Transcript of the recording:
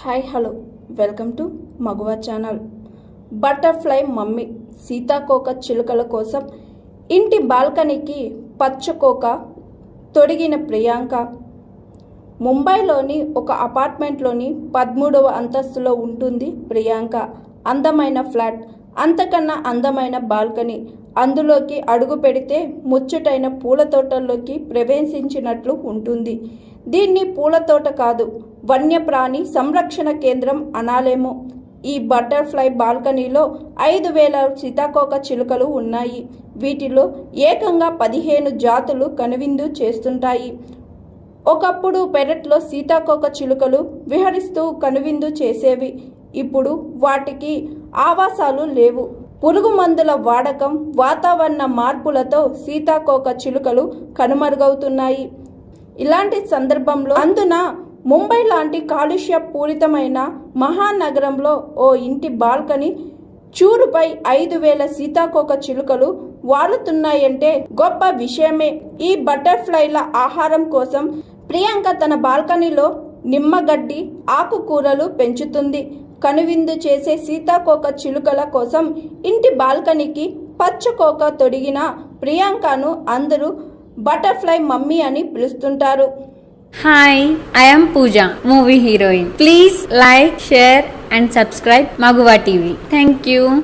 Hi hello welcome to Maguva channel. Butterfly mummy సీతాకోక చిలుకల కోసం ఇంటి బాల్కనీకి పచ్చకోక తొడిగిన ప్రియాంక. ముంబైలోని ఒక అపార్ట్మెంట్లోని 13వ అంతస్తులో ఉంటుంది ప్రియాంక. అందమైన ఫ్లాట్, అంతకన్నా అందమైన బాల్కనీ. అందులోకి అడుగు పెడితే ముచ్చటైన పూల తోటల్లోకి ప్రవేశించినట్లు ఉంటుంది. దీన్ని పూల తోట కాదు, వన్యప్రాణి సంరక్షణ కేంద్రం అనాలేమో. ఈ బటర్ఫ్లై బాల్కనీలో 5,000 సీతాకోక చిలుకలు ఉన్నాయి. వీటిలో ఏకంగా 15 జాతులు కనువిందు చేస్తుంటాయి. ఒకప్పుడు పెరట్లో సీతాకోక చిలుకలు విహరిస్తూ కనువిందు చేసేవి. ఇప్పుడు వాటికి ఆవాసాలు లేవు. పురుగు మందుల వాడకం, వాతావరణ మార్పులతో సీతాకోక చిలుకలు కనుమరుగవుతున్నాయి. ఇలాంటి సందర్భంలో అందున ముంబై లాంటి కాలుష్య పూరితమైన మహానగరంలో ఓ ఇంటి బాల్కనీ చూరుపై 5,000 సీతాకోక చిలుకలు వాలుతున్నాయంటే గొప్ప విషయమే. ఈ బటర్ఫ్లైల ఆహారం కోసం ప్రియాంక తన బాల్కనీలో నిమ్మగడ్డి, ఆకుకూరలు పెంచుతుంది. కనువిందు చేసే సీతాకోక చిలుకల కోసం ఇంటి బాల్కనీకి పచ్చకోక తొడిగిన ప్రియాంకను అందరూ బటర్ఫ్లై మమ్మీ అని పిలుస్తుంటారు. Hi, I am Pooja, movie heroine. Please like, share and subscribe Maguva TV. Thank you.